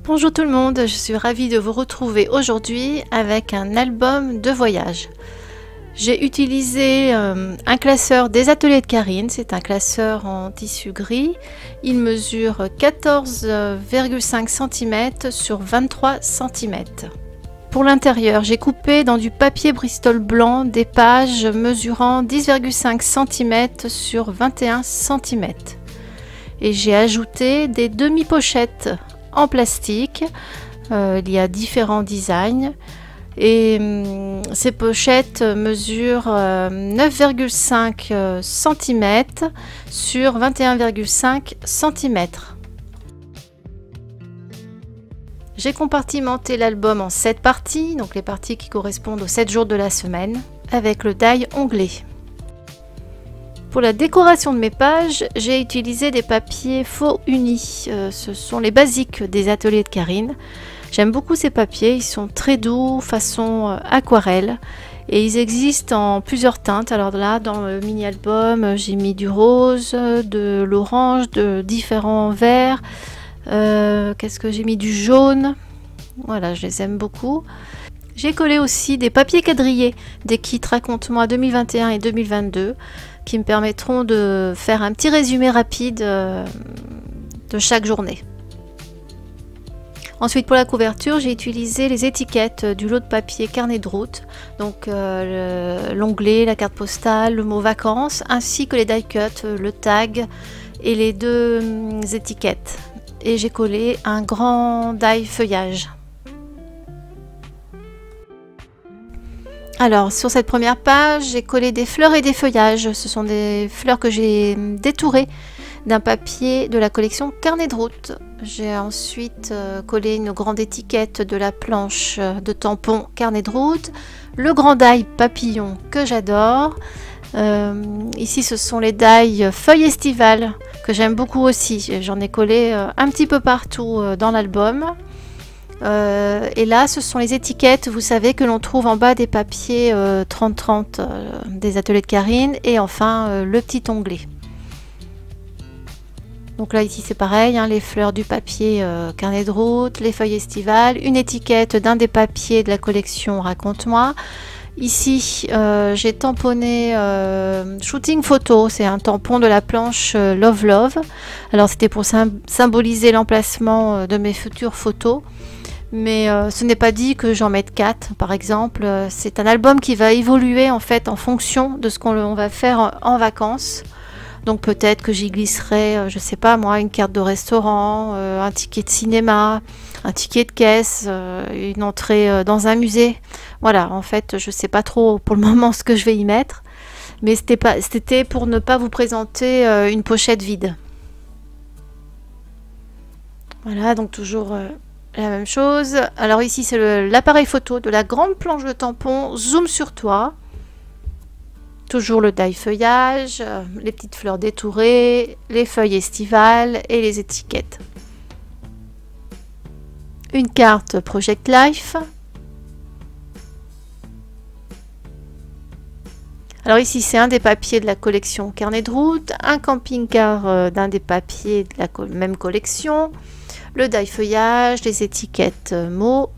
Bonjour tout le monde, je suis ravie de vous retrouver aujourd'hui avec un album de voyage. J'ai utilisé un classeur des ateliers de Karine, c'est un classeur en tissu gris. Il mesure 14,5 cm sur 23 cm. Pour l'intérieur, j'ai coupé dans du papier Bristol blanc des pages mesurant 10,5 cm sur 21 cm. Et j'ai ajouté des demi-pochettes en plastique. Il y a différents designs et ces pochettes mesurent 9,5 cm sur 21,5 cm. J'ai compartimenté l'album en 7 parties, donc les parties qui correspondent aux 7 jours de la semaine, avec le die onglé. Pour la décoration de mes pages, j'ai utilisé des papiers faux unis. Ce sont les basiques des ateliers de Karine. J'aime beaucoup ces papiers, ils sont très doux, façon aquarelle. Et ils existent en plusieurs teintes. Alors là, dans le mini-album, j'ai mis du rose, de l'orange, de différents verts. Qu'est-ce que j'ai mis? Du jaune. Voilà, je les aime beaucoup. J'ai collé aussi des papiers quadrillés des kits Raconte-moi 2021 et 2022 qui me permettront de faire un petit résumé rapide de chaque journée. Ensuite, pour la couverture, j'ai utilisé les étiquettes du lot de papier carnet de route, donc l'onglet, la carte postale, le mot vacances, ainsi que les die cuts, le tag et les deux étiquettes. Et j'ai collé un grand die feuillage. Alors, sur cette première page, j'ai collé des fleurs et des feuillages. Ce sont des fleurs que j'ai détourées d'un papier de la collection Carnet de route. J'ai ensuite collé une grande étiquette de la planche de tampon Carnet de route, le grand die papillon que j'adore. Ici, ce sont les die feuilles estivales que j'aime beaucoup aussi. J'en ai collé un petit peu partout dans l'album. Et là, ce sont les étiquettes, vous savez, que l'on trouve en bas des papiers 30-30 des ateliers de Karine. Et enfin, le petit onglet. Donc là, ici, c'est pareil, hein, les fleurs du papier carnet de route, les feuilles estivales, une étiquette d'un des papiers de la collection Raconte-moi. Ici, j'ai tamponné shooting photo, c'est un tampon de la planche Love Love. Alors, c'était pour symboliser l'emplacement de mes futures photos. Mais ce n'est pas dit que j'en mette 4 par exemple. C'est un album qui va évoluer en fait en fonction de ce qu'on va faire en vacances. Donc peut-être que j'y glisserai, je sais pas moi, une carte de restaurant, un ticket de cinéma, un ticket de caisse, une entrée dans un musée. Voilà, en fait je sais pas trop pour le moment ce que je vais y mettre. Mais c'était pour ne pas vous présenter une pochette vide. Voilà, donc toujours... la même chose. Alors ici c'est l'appareil photo de la grande planche de tampon Zoom sur toi. Toujours le die feuillage, les petites fleurs détourées, les feuilles estivales et les étiquettes. Une carte Project Life. Alors ici c'est un des papiers de la collection Carnet de route, un camping-car d'un des papiers de la même collection, le die feuillage, les étiquettes mots,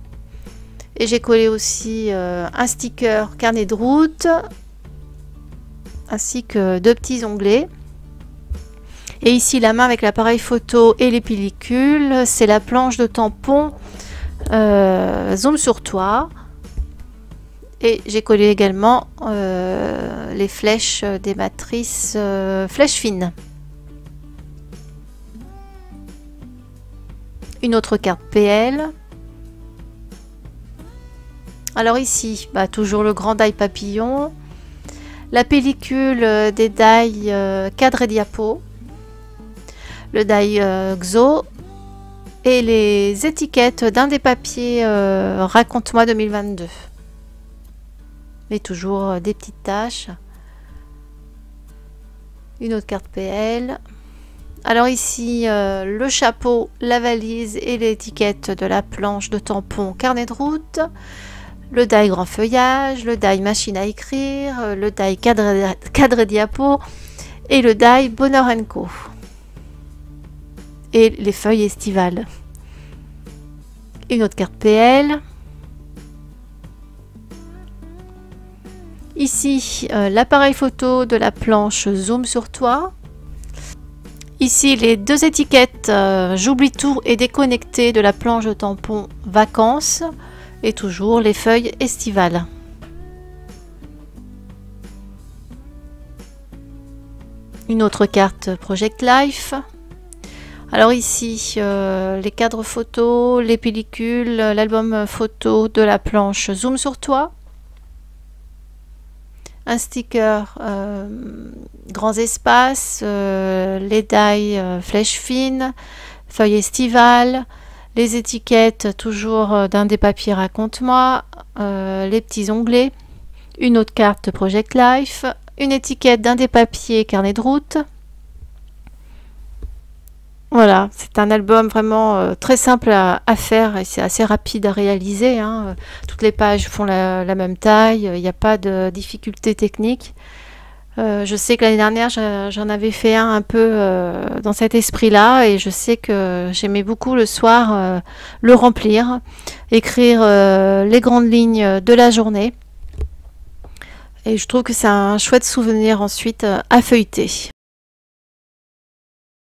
et j'ai collé aussi un sticker Carnet de route ainsi que deux petits onglets. Et ici la main avec l'appareil photo et les pellicules, c'est la planche de tampon Zoom sur toi. Et j'ai collé également les flèches des matrices flèches fines. Une autre carte PL. Alors ici, toujours le grand die papillon, la pellicule des die cadre et diapo, le die XO et les étiquettes d'un des papiers Raconte-moi 2022. Mais toujours des petites taches. Une autre carte PL. Alors ici, le chapeau, la valise et l'étiquette de la planche de tampon Carnet de route, le die grand feuillage, le die machine à écrire, le die cadre diapo et le die Bonheur & Co. Et les feuilles estivales. Une autre carte PL. Ici, l'appareil photo de la planche Zoom sur toi. Ici, les deux étiquettes J'oublie tout et déconnecté de la planche de tampon Vacances. Et toujours les feuilles estivales. Une autre carte Project Life. Alors ici, les cadres photos, les pellicules, l'album photo de la planche Zoom sur toi. Un sticker grands espaces, les die flèches fines, feuilles estivales, les étiquettes toujours d'un des papiers raconte-moi, les petits onglets, une autre carte Project Life, une étiquette d'un des papiers carnet de route. Voilà, c'est un album vraiment très simple à faire et c'est assez rapide à réaliser, hein. Toutes les pages font la même taille, il n'y a pas de difficulté technique. Je sais que l'année dernière, j'en avais fait un peu dans cet esprit-là et je sais que j'aimais beaucoup le soir le remplir, écrire les grandes lignes de la journée. Et je trouve que c'est un chouette souvenir ensuite à feuilleter.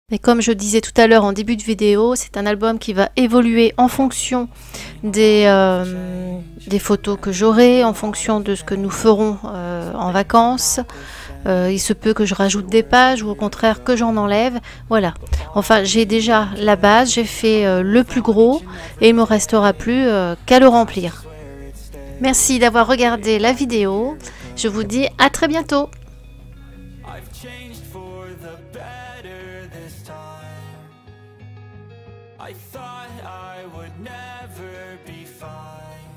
Mais comme je disais tout à l'heure en début de vidéo, c'est un album qui va évoluer en fonction des photos que j'aurai, en fonction de ce que nous ferons en vacances. Il se peut que je rajoute des pages ou au contraire que j'en enlève. Voilà. Enfin, j'ai déjà la base, j'ai fait le plus gros et il ne me restera plus qu'à le remplir. Merci d'avoir regardé la vidéo. Je vous dis à très bientôt. I thought I would never be fine.